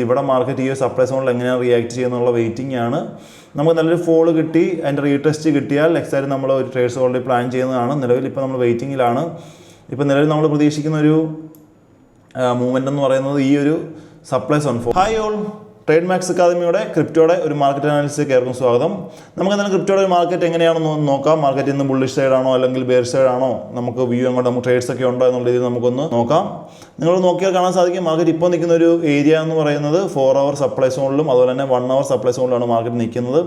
ഇവിടെ മാർക്കറ്റ് ഈ സപ്ലൈ സോണിൽ എങ്ങനെയാണ് റിയാക്ട് ചെയ്യുന്നുള്ള വെയിറ്റിംഗ് ആണ്. നമുക്ക് നല്ലൊരു ഫോൾ കിട്ടി, അതിൻ്റെ റീടെസ്റ്റ് കിട്ടിയാൽ നെക്സ്റ്റ് ആയിട്ട് നമ്മൾ ഒരു ട്രേഡ്സ് ഓൾറെഡി പ്ലാൻ ചെയ്യുന്നതാണ്. നിലവിൽ ഇപ്പോൾ നമ്മൾ വെയിറ്റിങ്ങിലാണ്. ഇപ്പോൾ നിലവിൽ നമ്മൾ പ്രതീക്ഷിക്കുന്ന ഒരു മൂവ്മെൻ്റ് എന്ന് പറയുന്നത് ഈ ഒരു supply zone. Hi all, Trade Max അക്കാദമിയുടെ ക്രിപ്റ്റോയുടെ ഒരു മാർക്കറ്റ് അനാലിസിലേക്ക് ഏവർക്കും സ്വാഗതം. നമുക്ക് എന്താണ് ക്രിപ്റ്റോയുടെ ഒരു മാർക്കറ്റ് എങ്ങനെയാണെന്ന് നോക്കാം. മാർക്കറ്റ് ഇന്ന് ബുള്ളിഷ് സൈഡാണോ അല്ലെങ്കിൽ ബെയർ സൈഡാണോ, നമുക്ക് വ്യൂ അങ്ങോട്ട് നമുക്ക് ട്രേഡ്സ് ഒക്കെ ഉണ്ടോ എന്നുള്ള രീതിയിൽ നമുക്കൊന്ന് നോക്കാം. നിങ്ങൾ നോക്കിയാൽ കാണാൻ സാധിക്കും മാർക്കറ്റ് ഇപ്പോൾ നിൽക്കുന്ന ഒരു ഏരിയ എന്ന് പറയുന്നത് 4 അവർ സപ്ലൈ സോണിലും അതുപോലെ തന്നെ 1 അവർ സപ്ലൈ സോണിലാണ് മാർക്കറ്റ് നിൽക്കുന്നത്.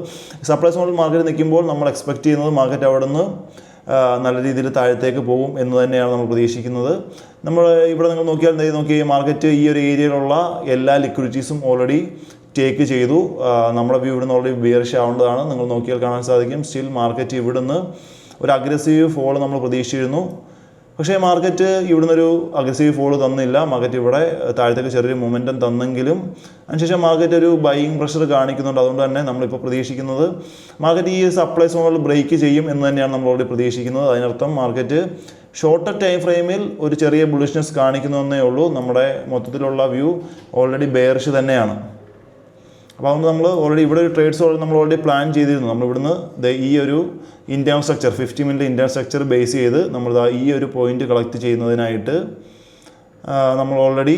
സപ്ലൈ സോണിൽ മാർക്കറ്റ് നിൽക്കുമ്പോൾ നമ്മൾ എക്സ്പെക്ട് ചെയ്യുന്നത് മാർക്കറ്റ് അവിടെ നിന്ന് നല്ല രീതിയിൽ താഴത്തേക്ക് പോകും എന്ന് തന്നെയാണ് നമ്മൾ പ്രതീക്ഷിക്കുന്നത്. നമ്മൾ ഇവിടെ നിങ്ങൾ നോക്കിയാൽ മാർക്കറ്റ് ഈ ഒരു ഏരിയയിലുള്ള എല്ലാ ലിക്വിഡിറ്റീസും ഓൾറെഡി ടേക്ക് ചെയ്തു. നമ്മുടെ വ്യൂ ഇവിടുന്ന് ഓൾറെഡി ബിയറിഷ് ആവേണ്ടതാണ്. നിങ്ങൾ നോക്കിയാൽ കാണാൻ സാധിക്കും സ്റ്റിൽ മാർക്കറ്റ് ഇവിടുന്ന് ഒരു അഗ്രസീവ് ഫോൾ നമ്മൾ പ്രതീക്ഷിച്ചിരുന്നു. പക്ഷേ മാർക്കറ്റ് ഇവിടുന്ന് ഒരു അഗ്രസീവ് ഫോൾ തന്നില്ല. മാർക്കറ്റ് ഇവിടെ താഴത്തേക്ക് ചെറിയൊരു മൊമെൻറ്റം തന്നെങ്കിലും അതിനുശേഷം മാർക്കറ്റ് ഒരു ബൈയിങ് പ്രഷർ കാണിക്കുന്നുണ്ട്. അതുകൊണ്ട് തന്നെ നമ്മളിപ്പോൾ പ്രതീക്ഷിക്കുന്നത് മാർക്കറ്റ് ഈ സപ്ലൈ സോണിൽ ബ്രേക്ക് ചെയ്യും എന്ന് തന്നെയാണ് നമ്മൾ ഓൾറെഡി പ്രതീക്ഷിക്കുന്നത്. അതിനർത്ഥം മാർക്കറ്റ് ഷോർട്ടർ ടൈം ഫ്രെയിമിൽ ഒരു ചെറിയ ബുള്ളിഷ്നെസ് കാണിക്കുന്നതെന്നേ ഉള്ളൂ. നമ്മുടെ മൊത്തത്തിലുള്ള വ്യൂ ഓൾറെഡി ബെയറിഷ് തന്നെയാണ്. അപ്പോൾ അതുകൊണ്ട് നമ്മൾ ഓൾറെഡി ഇവിടെ ഒരു ട്രേഡ്സ് നമ്മൾ ഓൾറെഡി പ്ലാൻ ചെയ്തിരുന്നു. നമ്മളിവിടുന്ന് ഈ ഒരു internal structure 50 minute internal structure base ചെയ്ത് നമ്മൾ ഈ ഒരു പോയിന്റ് കളക്ട് ചെയ്യുന്നതിനായിട്ട് നമ്മൾ ഓൾറെഡി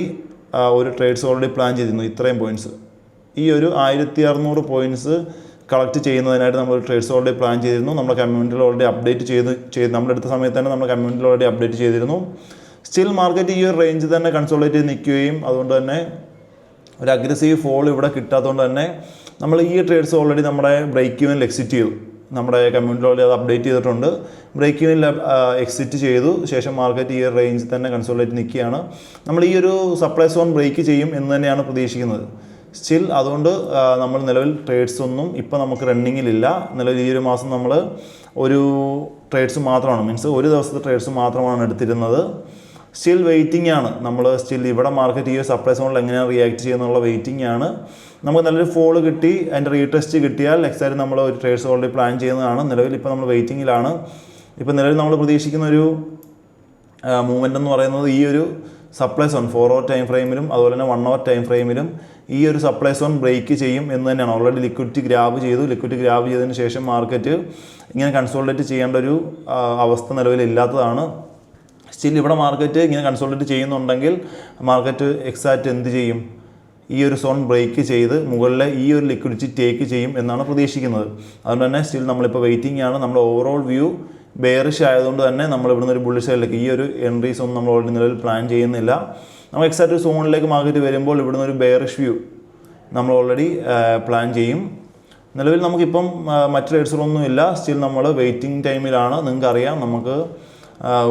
ഒരു ട്രേഡ്സ് ഓൾറെഡി പ്ലാൻ ചെയ്തിരുന്നു. ഇത്രയും പോയിൻറ്റ്സ് ഈ ഒരു 1600 പോയിൻറ്റ്സ് കളക്ട് ചെയ്യുന്നതിനായിട്ട് നമ്മൾ ട്രേഡ്സ് ഓൾറെഡി പ്ലാൻ ചെയ്തിരുന്നു. നമ്മുടെ കമ്മ്യൂണിറ്റിയിൽ ഓൾറെഡി അപ്ഡേറ്റ് ചെയ്ത് നമ്മളെടുത്ത സമയത്ത് തന്നെ നമ്മുടെ കമ്മ്യൂണിറ്റിയിൽ ഓൾറെഡി അപ്ഡേറ്റ് ചെയ്തിരുന്നു. സ്റ്റിൽ മാർക്കറ്റ് ഈ ഒരു റേഞ്ച് തന്നെ കൺസോളിഡേറ്റ് ചെയ്ത് നിൽക്കുകയും അതുകൊണ്ട് തന്നെ ഒരു അഗ്രസീവ് ഫോൾ ഇവിടെ കിട്ടാത്തതുകൊണ്ട് തന്നെ നമ്മൾ ഈ ട്രേഡ്സ് ഓൾറെഡി നമ്മുടെ ബ്രേക്ക് ഈവനിൽ എക്സിറ്റ് ചെയ്തു. നമ്മുടെ കമ്മ്യൂണിറ്റി ഓൾറെഡി അത് അപ്ഡേറ്റ് ചെയ്തിട്ടുണ്ട്. ബ്രേക്ക് ഈവനിൽ എക്സിറ്റ് ചെയ്തു ശേഷം മാർക്കറ്റ് ഈ റേഞ്ചിൽ തന്നെ കൺസോളിഡേറ്റ് നിൽക്കുകയാണ്. നമ്മൾ ഈ ഒരു സപ്ലൈ സോൺ ബ്രേക്ക് ചെയ്യും എന്ന് തന്നെയാണ് പ്രതീക്ഷിക്കുന്നത്. സ്റ്റിൽ അതുകൊണ്ട് നമ്മൾ നിലവിൽ ട്രേഡ്സ് ഒന്നും ഇപ്പോൾ നമുക്ക് റണ്ണിങ്ങിലില്ല. നിലവിൽ ഈ ഒരു മാസം നമ്മൾ ഒരു ട്രേഡ്സ് മാത്രമാണ്, മീൻസ് ഒരു ദിവസത്തെ ട്രേഡ്സ് മാത്രമാണ് എടുത്തിരുന്നത്. സ്റ്റിൽ വെയിറ്റിംഗ് ആണ്. നമ്മൾ സ്റ്റിൽ ഇവിടെ മാർക്കറ്റ് ഈ സപ്ലൈ സോണിൽ എങ്ങനെയാണ് റിയാക്ട് ചെയ്യുന്നുള്ള വെയിറ്റിംഗ് ആണ്. നമുക്ക് നല്ലൊരു ഫോൾ കിട്ടി, അതിൻ്റെ റീടെസ്റ്റ് കിട്ടിയാൽ നെക്സ്റ്റ് ആയിട്ട് നമ്മൾ ഒരു ട്രേഡ്സ് ഓൾറെഡി പ്ലാൻ ചെയ്യുന്നതാണ്. നിലവിൽ ഇപ്പോൾ നമ്മൾ വെയിറ്റിങ്ങിലാണ്. ഇപ്പോൾ നിലവിൽ നമ്മൾ പ്രതീക്ഷിക്കുന്ന ഒരു മൂവ്മെൻ്റ് എന്ന് പറയുന്നത് ഈ ഒരു സപ്ലൈ സോൺ 4 അവർ ടൈം ഫ്രെയിമിലും അതുപോലെ തന്നെ 1 അവർ ടൈം ഫ്രെയിമിലും ഈ ഒരു സപ്ലൈ സോൺ ബ്രേക്ക് ചെയ്യും എന്ന് തന്നെയാണ്. ഓൾറെഡി ലിക്വിഡിറ്റി ഗ്രാബ് ചെയ്തതിന് ശേഷം മാർക്കറ്റ് ഇങ്ങനെ കൺസോളിഡേറ്റ് ചെയ്യേണ്ട ഒരു അവസ്ഥ നിലവിലില്ലാത്തതാണ്. സ്റ്റിൽ ഇവിടെ മാർക്കറ്റ് ഇങ്ങനെ കൺസോളിഡേറ്റ് ചെയ്യുന്നുണ്ടെങ്കിൽ മാർക്കറ്റ് എക്സാക്റ്റ് എന്ത് ചെയ്യും, ഈ ഒരു സോൺ ബ്രേക്ക് ചെയ്ത് മുകളിലെ ഈ ഒരു ലിക്വിഡിറ്റി ടേക്ക് ചെയ്യും എന്നാണ് പ്രതീക്ഷിക്കുന്നത്. അതുകൊണ്ട് തന്നെ സ്റ്റിൽ നമ്മളിപ്പോൾ വെയിറ്റിംഗ് ആണ്. നമ്മുടെ ഓവറോൾ വ്യൂ ബെയറിഷ് ആയതുകൊണ്ട് തന്നെ നമ്മൾ ഇവിടുന്ന് ഒരു ബുള്ളിഷ് സൈഡിലേക്ക് ഈ ഒരു എൻട്രീസ് ഒന്നും നമ്മൾ ഓൾറെഡി നിലവിൽ പ്ലാൻ ചെയ്യുന്നില്ല. നമ്മൾ എക്സാക്റ്റ് ഒരു സോണിലേക്ക് മാർക്കറ്റ് വരുമ്പോൾ ഇവിടുന്ന് ഒരു ബെയറിഷ് വ്യൂ നമ്മൾ ഓൾറെഡി പ്ലാൻ ചെയ്യും. നിലവിൽ നമുക്കിപ്പം മറ്റ് ട്രേഡ്സുകളൊന്നുമില്ല. സ്റ്റിൽ നമ്മൾ വെയിറ്റിംഗ് ടൈമിലാണ്. നിങ്ങൾക്കറിയാം നമുക്ക്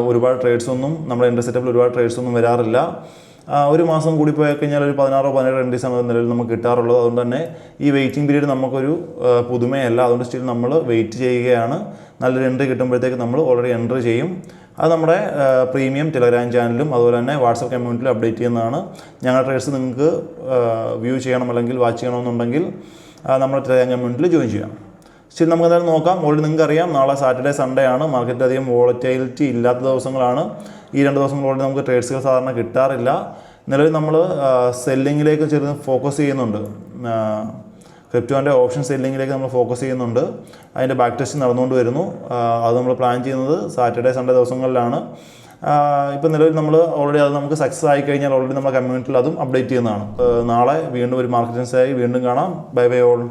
ഒരുപാട് ട്രേഡ്സൊന്നും നമ്മുടെ എൻട്രി സെറ്റപ്പിൽ ഒരുപാട് ട്രേഡ്സൊന്നും വരാറില്ല. ഒരു മാസം കൂടി പോയി കഴിഞ്ഞാൽ ഒരു 16-17 എൻട്രീസാണ് നിലവിൽ നമുക്ക് കിട്ടാറുള്ളത്. അതുകൊണ്ട് തന്നെ ഈ വെയിറ്റിംഗ് പീരീഡ് നമുക്കൊരു പുതുമയല്ല. അതുകൊണ്ട് സ്റ്റിൽ നമ്മൾ വെയിറ്റ് ചെയ്യുകയാണ്. നല്ലൊരു എൻട്രി കിട്ടുമ്പോഴത്തേക്ക് നമ്മൾ ഓൾറെഡി എൻട്രി ചെയ്യും. അത് നമ്മുടെ പ്രീമിയം ടെലഗ്രാം ചാനലും അതുപോലെ തന്നെ വാട്സപ്പ് കമ്മ്യൂണിറ്റിയിലും അപ്ഡേറ്റ് ചെയ്യുന്നതാണ്. ഞങ്ങളുടെ ട്രേഡ്സ് നിങ്ങൾക്ക് വ്യൂ ചെയ്യണം അല്ലെങ്കിൽ വാച്ച് ചെയ്യണമെന്നുണ്ടെങ്കിൽ നമ്മുടെ ടെലഗ്രാം കമ്മ്യൂണിറ്റിയിൽ ജോയിൻ ചെയ്യാം. ശരി, നമുക്ക് എന്തായാലും നോക്കാം. ഓൾറെഡി നിങ്ങൾക്കറിയാം നാളെ സാറ്റർഡേ സൺഡേ ആണ്. മാർക്കറ്റിൽ അധികം വോളറ്റൈലിറ്റി ഇല്ലാത്ത ദിവസങ്ങളാണ്. ഈ 2 ദിവസങ്ങൾ ഓൾറെഡി നമുക്ക് ട്രേഡ്സുകൾ സാധാരണ കിട്ടാറില്ല. നിലവിൽ നമ്മൾ സെല്ലിങ്ങിലേക്ക് ചെറിയ ഫോക്കസ് ചെയ്യുന്നുണ്ട്. ക്രിപ്റ്റോൻ്റെ ഓപ്ഷൻ സെല്ലിങ്ങിലേക്ക് നമ്മൾ ഫോക്കസ് ചെയ്യുന്നുണ്ട്. അതിൻ്റെ ബാക്ക് ടെസ്റ്റ് നടന്നുകൊണ്ട് വരുന്നു. അത് നമ്മൾ പ്ലാൻ ചെയ്യുന്നത് സാറ്റർഡേ സൺഡേ ദിവസങ്ങളിലാണ്. ഇപ്പോൾ നിലവിൽ നമ്മൾ ഓൾറെഡി അത് നമുക്ക് സക്സസ് ആയി കഴിഞ്ഞാൽ ഓൾറെഡി നമ്മുടെ കമ്മ്യൂണിറ്റിയിൽ അതും അപ്ഡേറ്റ് ചെയ്യുന്നതാണ്. നാളെ വീണ്ടും ഒരു മാർക്കറ്റ് ന്യൂസായി വീണ്ടും കാണാം. Bye bye all.